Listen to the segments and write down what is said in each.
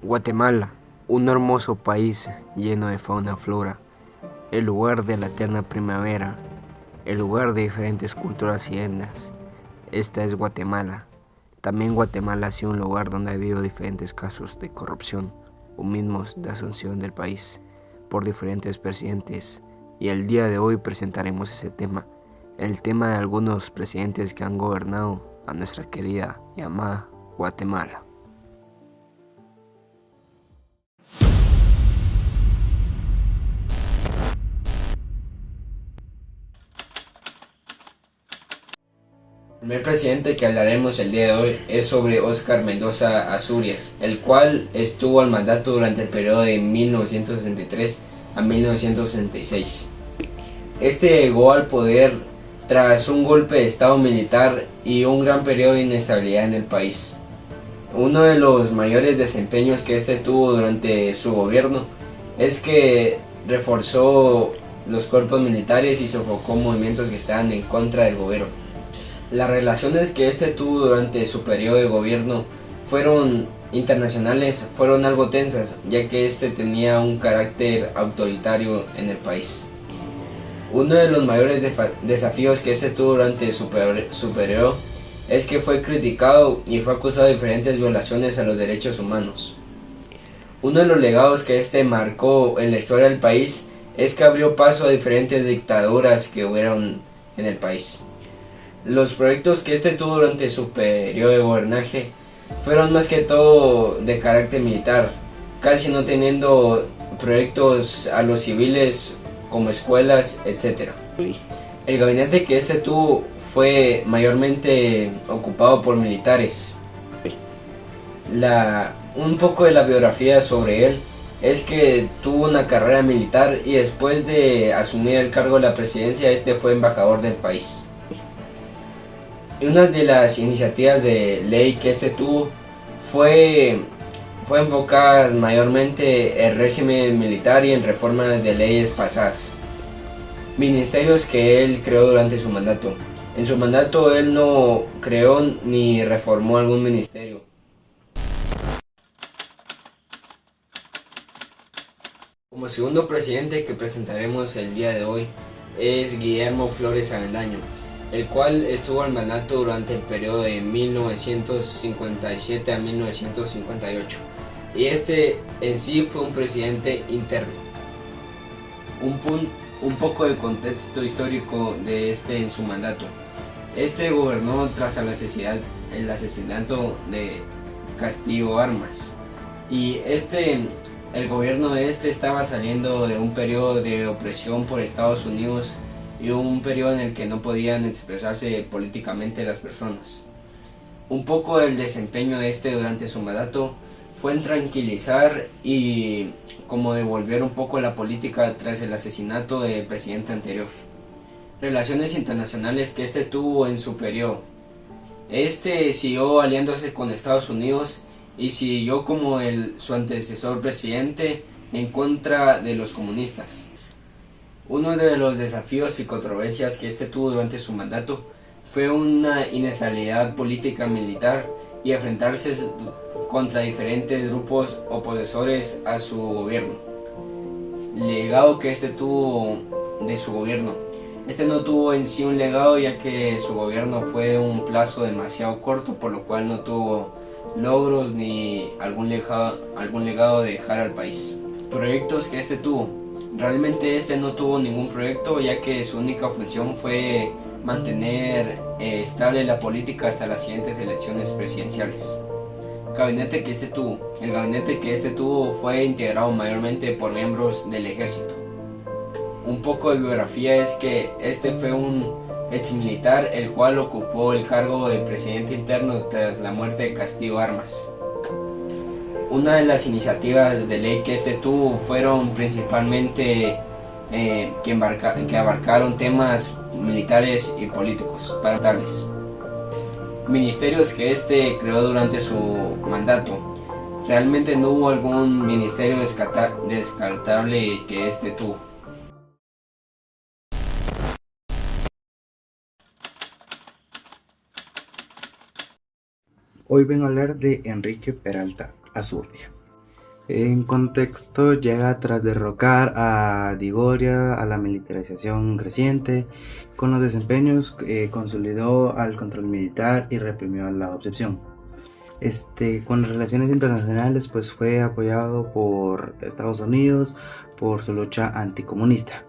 Guatemala, un hermoso país lleno de fauna y flora, el lugar de la eterna primavera, el lugar de diferentes culturas y etnias. Esta es Guatemala. También Guatemala ha sido un lugar donde ha habido diferentes casos de corrupción o mismos de asunción del país por diferentes presidentes, y el día de hoy presentaremos ese tema, el tema de algunos presidentes que han gobernado a nuestra querida y amada Guatemala. El primer presidente que hablaremos el día de hoy es sobre Óscar Mendoza Asturias, el cual estuvo al mandato durante el periodo de 1963 a 1966. Este llegó al poder tras un golpe de estado militar y un gran periodo de inestabilidad en el país. Uno de los mayores desempeños que este tuvo durante su gobierno es que reforzó los cuerpos militares y sofocó movimientos que estaban en contra del gobierno. Las relaciones que este tuvo durante su periodo de gobierno internacionales fueron algo tensas, ya que este tenía un carácter autoritario en el país. Uno de los mayores desafíos que este tuvo durante su periodo es que fue criticado y fue acusado de diferentes violaciones a los derechos humanos. Uno de los legados que este marcó en la historia del país es que abrió paso a diferentes dictaduras que hubieron en el país. Los proyectos que este tuvo durante su periodo de gobernaje fueron más que todo de carácter militar, casi no teniendo proyectos a los civiles como escuelas, etc. El gabinete que este tuvo fue mayormente ocupado por militares. Un poco de la biografía sobre él es que tuvo una carrera militar y después de asumir el cargo de la presidencia este fue embajador del país. Una de las iniciativas de ley que este tuvo fue enfocadas mayormente en el régimen militar y en reformas de leyes pasadas. Ministerios que él creó durante su mandato. En su mandato él no creó ni reformó algún ministerio. Como segundo presidente que presentaremos el día de hoy es Guillermo Flores Avendaño, el cual estuvo al mandato durante el periodo de 1957 a 1958, y este en sí fue un presidente interno. Un poco de contexto histórico de este en su mandato. Este gobernó tras el asesinato de Castillo Armas, y el gobierno de este estaba saliendo de un periodo de opresión por Estados Unidos y un periodo en el que no podían expresarse políticamente las personas. Un poco del desempeño de este durante su mandato fue en tranquilizar y como devolver un poco la política tras el asesinato del presidente anterior. Relaciones internacionales que este tuvo en su periodo. Este siguió aliándose con Estados Unidos y siguió como su antecesor presidente en contra de los comunistas. Uno de los desafíos y controversias que este tuvo durante su mandato fue una inestabilidad política militar y enfrentarse contra diferentes grupos opositores a su gobierno. Legado que este tuvo de su gobierno. Este no tuvo en sí un legado, ya que su gobierno fue de un plazo demasiado corto, por lo cual no tuvo logros ni algún legado de dejar al país. Proyectos que este tuvo. Realmente este no tuvo ningún proyecto, ya que su única función fue mantener estable la política hasta las siguientes elecciones presidenciales. Gabinete que este tuvo. El gabinete que este tuvo fue integrado mayormente por miembros del ejército. Un poco de biografía es que este fue un exmilitar el cual ocupó el cargo de presidente interno tras la muerte de Castillo Armas. Una de las iniciativas de ley que este tuvo fueron principalmente que abarcaron temas militares y políticos para tales. Ministerios que este creó durante su mandato. Realmente no hubo algún ministerio descartable que este tuvo. Hoy vengo a hablar de Enrique Peralta Azurdia. En contexto, llega tras derrocar a Digoria, a la militarización creciente. Con los desempeños, consolidó al control militar y reprimió la oposición. Con las relaciones internacionales, pues fue apoyado por Estados Unidos por su lucha anticomunista.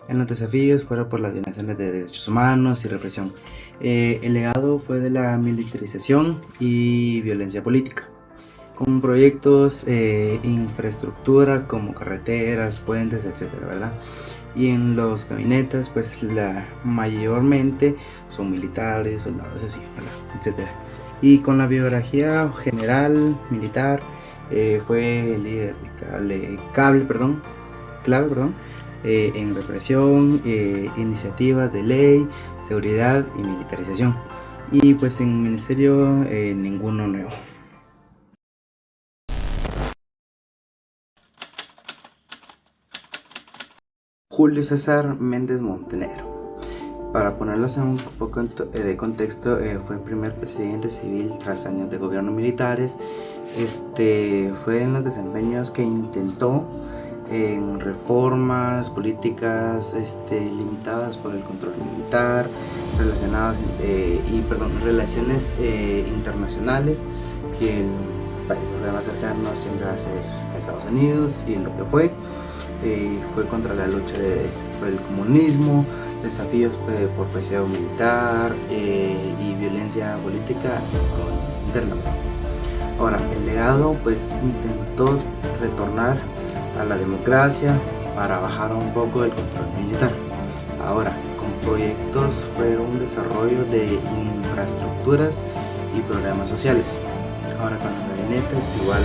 En los desafíos fueron por las violaciones de derechos humanos y represión. El legado fue de la militarización y violencia política, con proyectos infraestructura como carreteras, puentes, etcétera, ¿verdad? Y en los gabinetes, pues mayormente son militares, soldados, así, ¿verdad? Etcétera. Y con la biografía general militar, fue líder clave, en represión, iniciativas de ley, seguridad y militarización. Y pues en ministerio, ninguno nuevo. Julio César Méndez Montenegro. Para ponerlos en un poco de contexto, fue el primer presidente civil tras años de gobierno militares. Fue en los desempeños que intentó en reformas políticas limitadas por el control militar, relaciones internacionales, que el país más cercano siempre va a ser Estados Unidos, y lo que fue contra la lucha por el comunismo, desafíos por presión militar y violencia política interna. Ahora, el legado pues intentó retornar a la democracia para bajar un poco el control militar. Ahora, con proyectos fue un desarrollo de infraestructuras y programas sociales. Ahora, con los gabinetes igual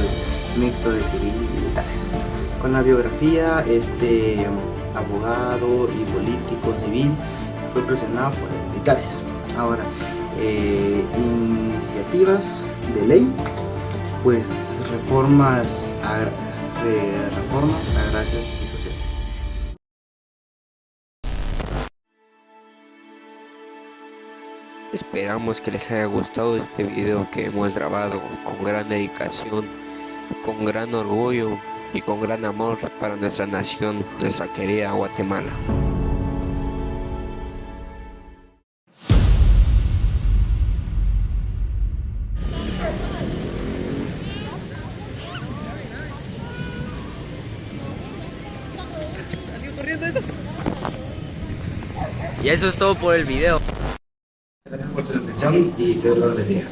mixto de civil y militares. Con la biografía, abogado y político civil, fue presionado por los militares. Ahora, iniciativas de ley, pues reformas agrarias y sociales. Esperamos que les haya gustado este video que hemos grabado con gran dedicación, con gran orgullo y con gran amor para nuestra nación, nuestra querida Guatemala. Y eso es todo por el video. Gracias por su atención y Dios los bendiga.